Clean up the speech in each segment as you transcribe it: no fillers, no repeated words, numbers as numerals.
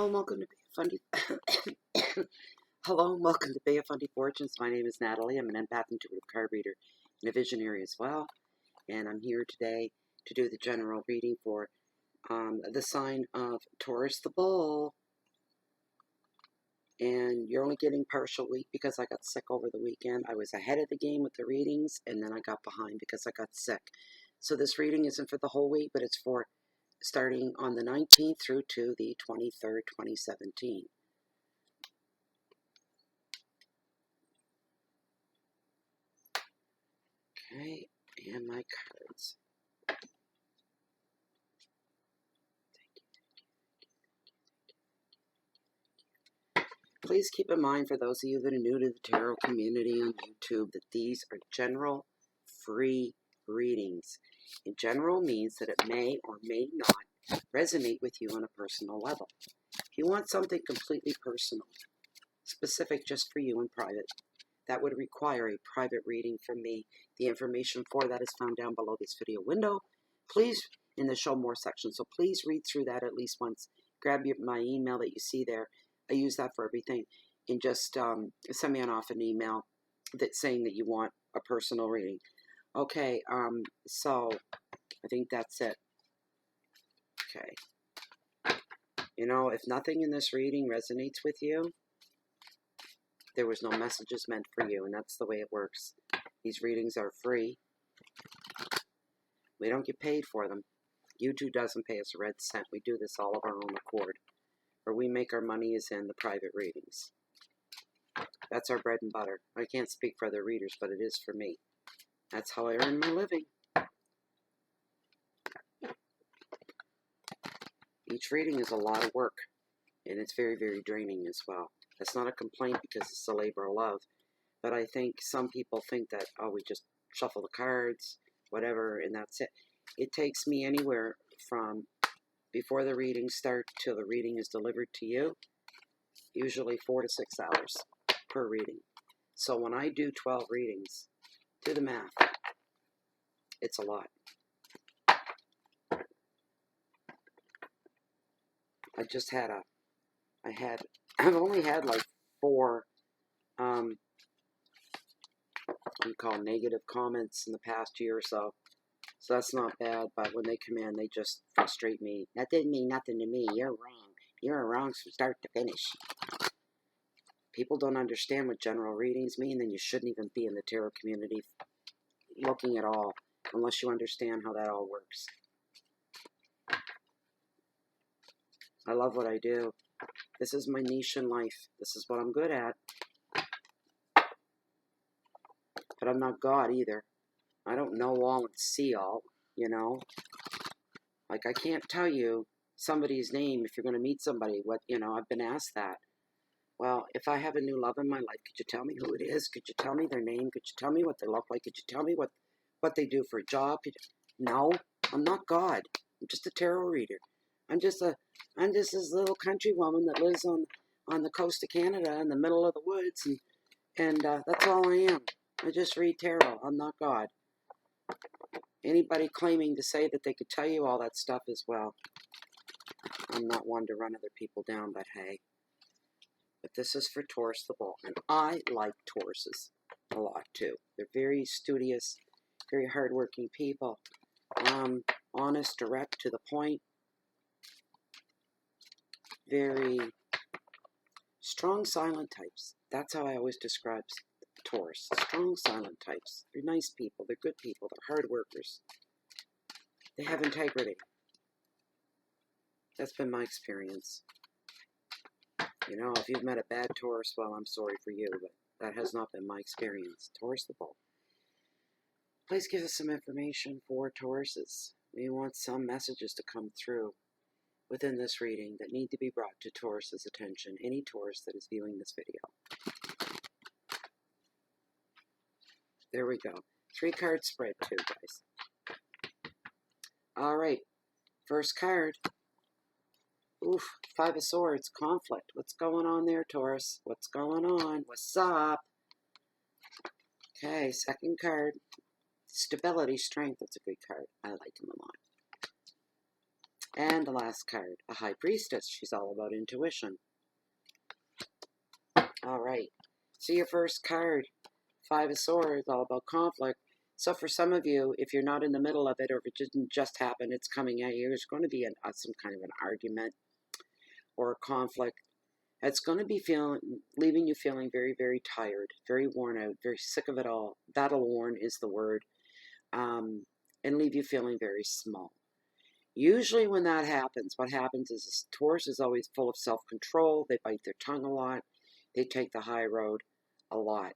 and welcome to Bay of Fundy. Hello and welcome to Bay of Fundy Fortunes. My name is Natalie. I'm an empath, intuitive card reader, and a visionary as well. And I'm here today to do the general reading for the sign of Taurus the Bull. And you're only getting partial week because I got sick over the weekend. I was ahead of the game with the readings, and then I got behind because I got sick. So this reading isn't for the whole week, but it's for starting on the 19th through to the 23rd, 2017. Okay, and my cards. Please keep in mind, for those of you that are new to the tarot community on YouTube, that these are general free readings. And general means that it may or may not resonate with you on a personal level. If you want something completely personal, specific just for you and private, that would require a private reading from me. The information for that is found down below this video window. Please, in the show more section, so please read through that at least once. Grab my email that you see there. I use that for everything. And just send me an email that's saying that you want a personal reading. Okay, so I think that's it. Okay. You know, if nothing in this reading resonates with you, there was no messages meant for you, and that's the way it works. These readings are free. We don't get paid for them. YouTube doesn't pay us a red cent. We do this all of our own accord. Where we make our money is in the private readings. That's our bread and butter. I can't speak for other readers, but it is for me. That's how I earn my living. Each reading is a lot of work, and it's very, very draining as well. That's not a complaint because it's a labor of love. But I think some people think that, oh, we just shuffle the cards, whatever, and that's it. It takes me anywhere from before the readings start till the reading is delivered to you, usually 4 to 6 hours per reading. So when I do 12 readings, do the math. It's a lot. I've only had like 4, what you call negative comments in the past year or so. So that's not bad, but when they come in, they just frustrate me. That didn't mean nothing to me. You're wrong. You're wrong from start to finish. People don't understand what general readings mean, then you shouldn't even be in the tarot community looking at all, unless you understand how that all works. I love what I do. This is my niche in life. This is what I'm good at. But I'm not God either. I don't know all and see all, you know. Like, I can't tell you somebody's name if you're going to meet somebody. I've been asked that. Well, if I have a new love in my life, could you tell me who it is? Could you tell me their name? Could you tell me what they look like? Could you tell me what they do for a job? No, I'm not God. I'm just a tarot reader. I'm just this little country woman that lives on the coast of Canada in the middle of the woods, and that's all I am. I just read tarot. I'm not God. Anybody claiming to say that they could tell you all that stuff as well, I'm not one to run other people down, but hey. But this is for Taurus the Bull, and I like Tauruses a lot too. They're very studious, very hardworking people, honest, direct, to the point, very strong, silent types. That's how I always describe Taurus. Strong, silent types. They're nice people. They're good people. They're hard workers. They have integrity. That's been my experience. You know, if you've met a bad Taurus, well, I'm sorry for you, but that has not been my experience. Taurus the Bull. Please give us some information for Tauruses. We want some messages to come through within this reading that need to be brought to Taurus's attention. Any Taurus that is viewing this video. There we go. 3 card spread too, guys. All right. First card. Oof. 5 of Swords. Conflict. What's going on there, Taurus? What's going on? What's up? Okay. Second card. Stability, Strength. That's a good card. I like him a lot. And the last card, a High Priestess. She's all about intuition. All right. So your first card, Five of Swords, all about conflict. So for some of you, if you're not in the middle of it, or if it didn't just happen, it's coming at you, there's going to be some kind of an argument or a conflict. It's going to be leaving you feeling very, very tired, very worn out, very sick of it all. Battle-worn is the word. And leave you feeling very small. Usually when that happens, what happens is this Taurus is always full of self-control. They bite their tongue a lot. They take the high road a lot.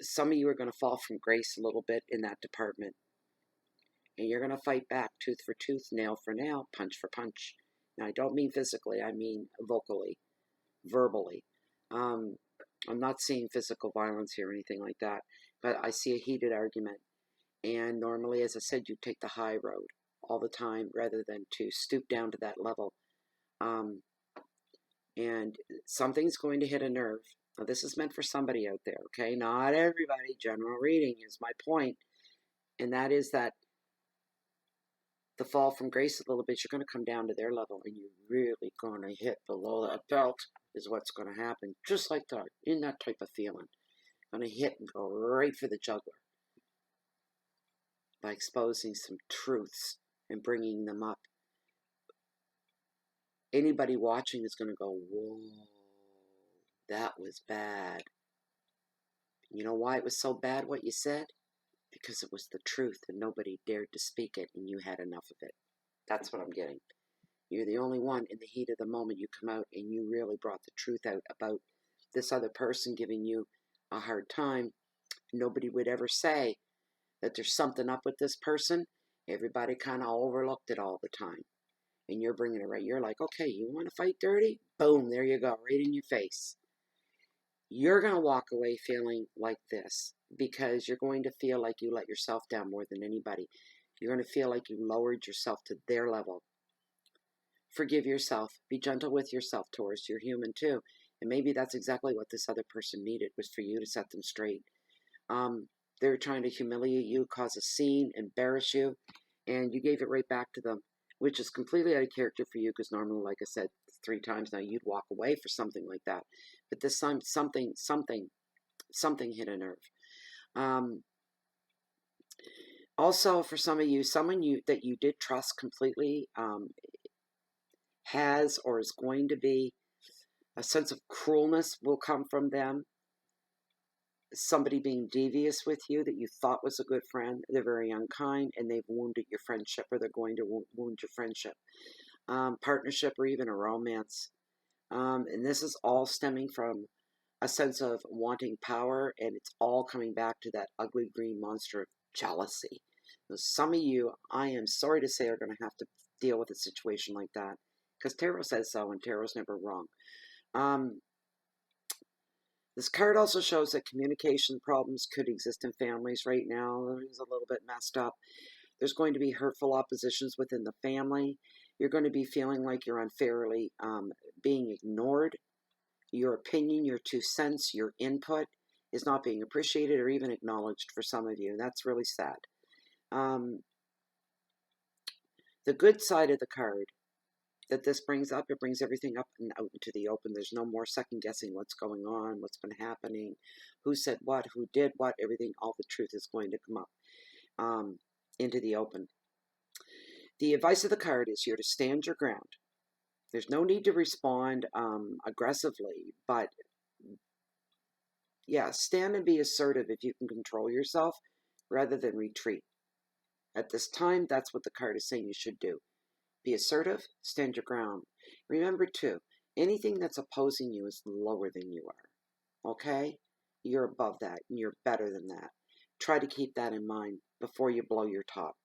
Some of you are going to fall from grace a little bit in that department. And you're going to fight back, tooth for tooth, nail for nail, punch for punch. Now, I don't mean physically. I mean vocally, verbally. I'm not seeing physical violence here or anything like that. But I see a heated argument. And normally, as I said, you take the high road all the time rather than to stoop down to that level. And something's going to hit a nerve. Now, this is meant for somebody out there, okay? Not everybody. General reading is my point. And that is that the fall from grace a little bit, you're going to come down to their level, and you're really going to hit below that belt is what's going to happen. Just like that, in that type of feeling. Going to hit and go right for the jugular by exposing some truths and bringing them up. Anybody watching is going to go, whoa, that was bad. You know why it was so bad what you said? Because it was the truth and nobody dared to speak it and you had enough of it. That's what I'm getting. You're the only one in the heat of the moment you come out and you really brought the truth out about this other person giving you a hard time. Nobody would ever say that there's something up with this person. Everybody kind of overlooked it all the time. And you're bringing it right. You're like, okay, you want to fight dirty? Boom, there you go, right in your face. You're going to walk away feeling like this because you're going to feel like you let yourself down more than anybody. You're going to feel like you lowered yourself to their level. Forgive yourself. Be gentle with yourself, Taurus. You're human too. And maybe that's exactly what this other person needed, was for you to set them straight. They're trying to humiliate you, cause a scene, embarrass you, and you gave it right back to them, which is completely out of character for you because normally, like I said 3 times now, you'd walk away for something like that. But this time, something hit a nerve. Also, for some of you, someone that you did trust completely has or is going to be a sense of cruelness will come from them. Somebody being devious with you that you thought was a good friend. They're very unkind and they've wounded your friendship, or they're going to wound your friendship, partnership, or even a romance. And this is all stemming from a sense of wanting power, and it's all coming back to that ugly green monster of jealousy. So some of you, I am sorry to say, are going to have to deal with a situation like that because tarot says so, and tarot's never wrong. This card also shows that communication problems could exist in families right now. It's a little bit messed up. There's going to be hurtful oppositions within the family. You're going to be feeling like you're unfairly being ignored. Your opinion, your 2 cents, your input is not being appreciated or even acknowledged for some of you. That's really sad. The good side of the card that this brings up, it brings everything up and out into the open. There's no more second guessing what's going on, what's been happening, who said what, who did what, everything, all the truth is going to come up into the open. The advice of the card is you're to stand your ground. There's no need to respond aggressively, but yeah, stand and be assertive if you can control yourself rather than retreat. At this time, that's what the card is saying you should do. Be assertive, stand your ground. Remember, too, anything that's opposing you is lower than you are, okay? You're above that, and you're better than that. Try to keep that in mind before you blow your top.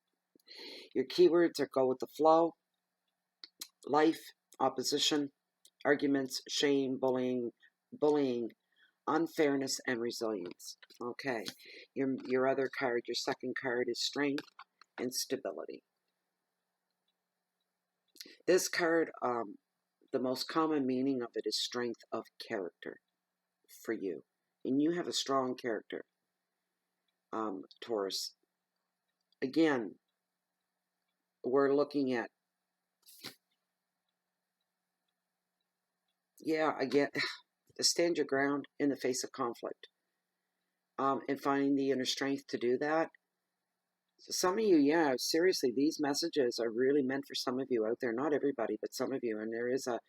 Your keywords are go with the flow, life, opposition, arguments, shame, bullying, unfairness, and resilience. Okay, your other card, your second card, is strength and stability. This card, the most common meaning of it is strength of character for you. And you have a strong character, Taurus. Again, we're looking at yeah, I get to stand your ground in the face of conflict, and finding the inner strength to do that. So some of you, yeah, seriously, these messages are really meant for some of you out there. Not everybody, but some of you. And there is a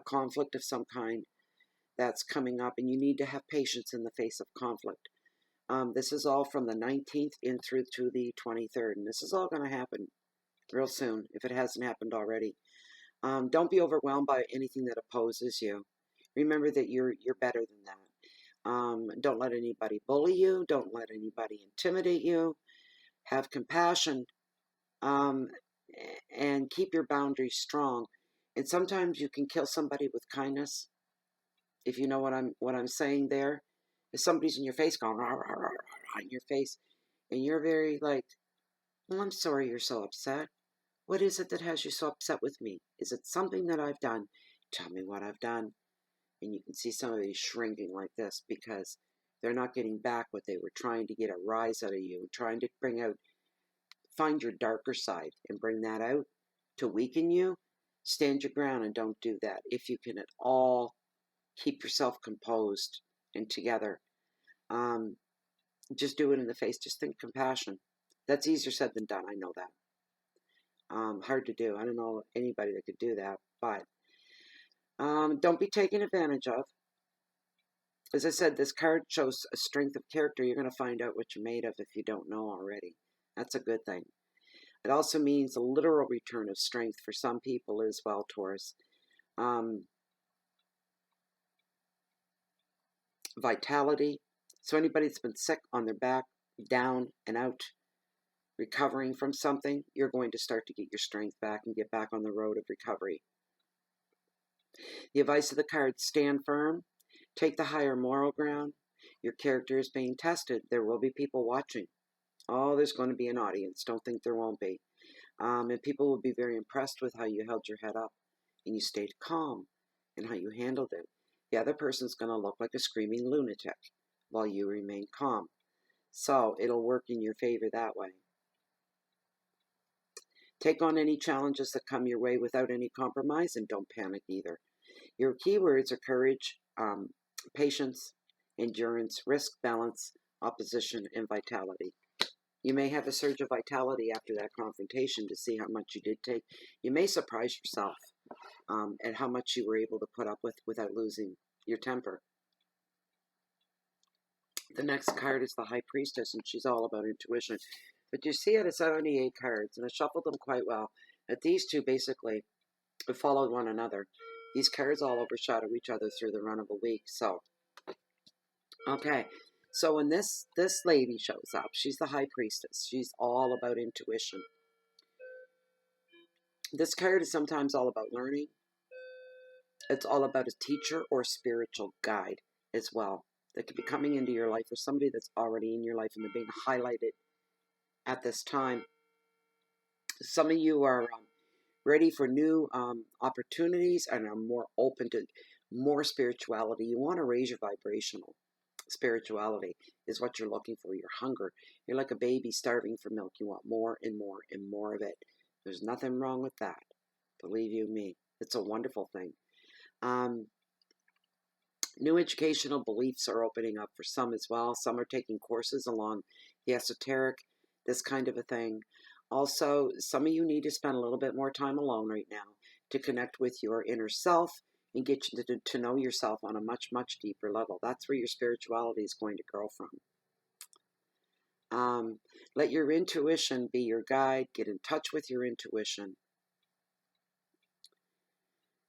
conflict of some kind that's coming up, and you need to have patience in the face of conflict. This is all from the 19th in through to the 23rd, and this is all going to happen real soon if it hasn't happened already. Don't be overwhelmed by anything that opposes you. Remember that you're better than that. Don't let anybody bully you. Don't let anybody intimidate you. Have compassion, um, and keep your boundaries strong. And sometimes you can kill somebody with kindness, if you know what I'm saying there. If somebody's in your face going rah, rah, rah, rah, in your face, and you're very like, well, I'm sorry you're so upset. What is it that has you so upset with me? Is it something that I've done? Tell me what I've done. And you can see somebody shrinking like this because they're not getting back what they were trying to get a rise out of you, trying to bring out, find your darker side and bring that out to weaken you. Stand your ground and don't do that. If you can at all keep yourself composed and together, just do it in the face. Just think compassion. That's easier said than done. I know that. Hard to do. I don't know anybody that could do that, but don't be taken advantage of. As I said, this card shows a strength of character. You're going to find out what you're made of if you don't know already. That's a good thing. It also means a literal return of strength for some people as well, Taurus. Vitality. So anybody that's been sick on their back, down and out, recovering from something, you're going to start to get your strength back and get back on the road of recovery. The advice of the cards: stand firm, take the higher moral ground. Your character is being tested. There will be people watching. Oh, there's going to be an audience. Don't think there won't be. And people will be very impressed with how you held your head up and you stayed calm and how you handled it. The other person's going to look like a screaming lunatic while you remain calm. So it'll work in your favor that way. Take on any challenges that come your way without any compromise, and don't panic either. Your keywords are courage, patience, endurance, risk, balance, opposition, and vitality. You may have a surge of vitality after that confrontation to see how much you did take. You may surprise yourself at how much you were able to put up with without losing your temper. The next card is the High Priestess, and she's all about intuition. But you see it as 78 cards, and I shuffled them quite well. That these two basically followed one another. These cards all overshadow each other through the run of a week. So, okay. So when this lady shows up, she's the High Priestess. She's all about intuition. This card is sometimes all about learning. It's all about a teacher or spiritual guide as well that could be coming into your life, or somebody that's already in your life and they're being highlighted at this time. Some of you are ready for new opportunities and are more open to more spirituality. You want to raise your vibrational spirituality is what you're looking for. Your hunger. You're like a baby starving for milk. You want more and more and more of it. There's nothing wrong with that. Believe you me. It's a wonderful thing. New educational beliefs are opening up for some as well. Some are taking courses along the esoteric, this kind of a thing. Also, some of you need to spend a little bit more time alone right now to connect with your inner self and get you to know yourself on a much, much deeper level. That's where your spirituality is going to grow from. Let your intuition be your guide. Get in touch with your intuition.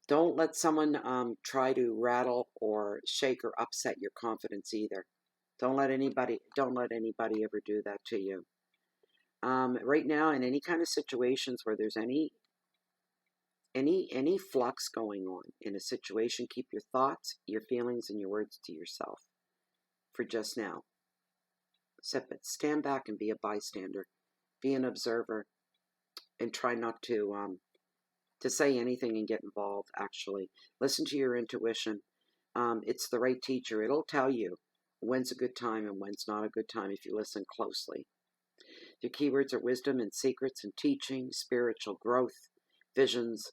Don't let someone try to rattle or shake or upset your confidence either. Don't let anybody ever do that to you. Right now, in any kind of situations where there's any flux going on in a situation, keep your thoughts, your feelings, and your words to yourself for just now. Stand back and be a bystander. Be an observer and try not to say anything and get involved, actually. Listen to your intuition. It's the right teacher. It'll tell you when's a good time and when's not a good time if you listen closely. Your keywords are wisdom and secrets and teaching, spiritual growth, visions,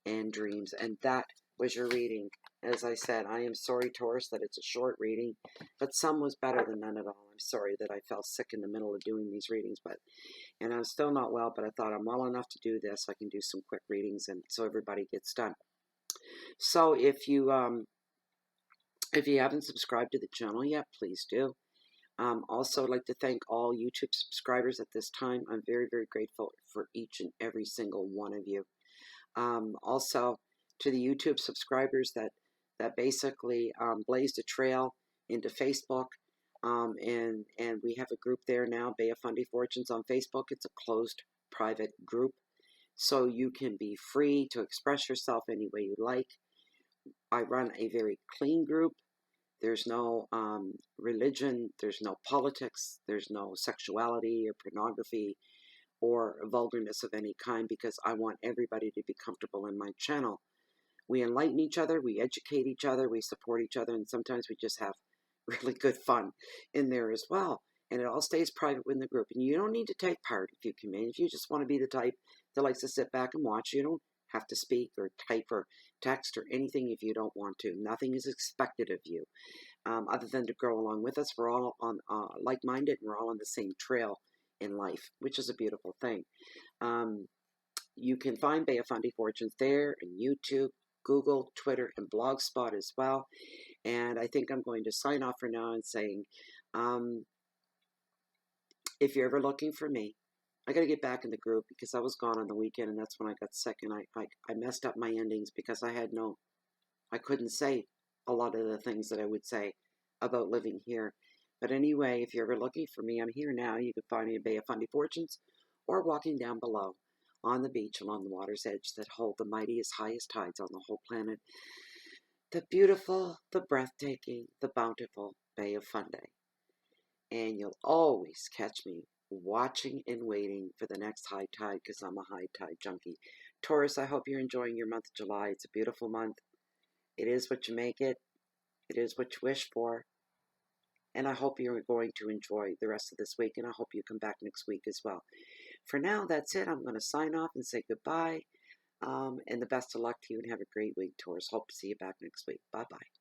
and dreams. And that was your reading As I said, I am sorry, Taurus, that it's a short reading, but some was better than none at all. I'm sorry that I fell sick in the middle of doing these readings, and I'm still not well, but I thought I'm well enough to do this. I can do some quick readings, and so everybody gets done. So if you haven't subscribed to the channel yet, please do. Also, I'd like to thank all YouTube subscribers at this time. I'm very, very grateful for each and every single one of you. Also, to the YouTube subscribers that basically blazed a trail into Facebook, and we have a group there now, Bay of Fundy Fortunes on Facebook. It's a closed private group, so you can be free to express yourself any way you like. I run a very clean group. There's no religion, there's no politics, there's no sexuality or pornography or vulgarness of any kind, because I want everybody to be comfortable in my channel. We enlighten each other, we educate each other, we support each other, and sometimes we just have really good fun in there as well. And it all stays private within the group. And you don't need to take part if you come in. If you just want to be the type that likes to sit back and watch, you don't have to speak or type or text or anything if you don't want to. Nothing is expected of you. Other than to grow along with us. We're all on like-minded, and we're all on the same trail in life, which is a beautiful thing. You can find Bay of Fundy Fortunes there, and YouTube, Google, Twitter, and Blogspot as well. And I think I'm going to sign off for now and saying, if you're ever looking for me, I got to get back in the group because I was gone on the weekend, and that's when I got sick, and I messed up my endings because I couldn't say a lot of the things that I would say about living here. But anyway, if you're ever looking for me, I'm here now. You can find me at Bay of Fundy Fortunes or walking down below on the beach along the water's edge that hold the mightiest, highest tides on the whole planet. The beautiful, the breathtaking, the bountiful Bay of Fundy. And you'll always catch me watching and waiting for the next high tide because I'm a high tide junkie. Taurus, I hope you're enjoying your month of July. It's a beautiful month. It is what you make it. It is what you wish for. And I hope you're going to enjoy the rest of this week, and I hope you come back next week as well. For now, that's it. I'm going to sign off and say goodbye, and the best of luck to you, and have a great week, Taurus. Hope to see you back next week. Bye-bye.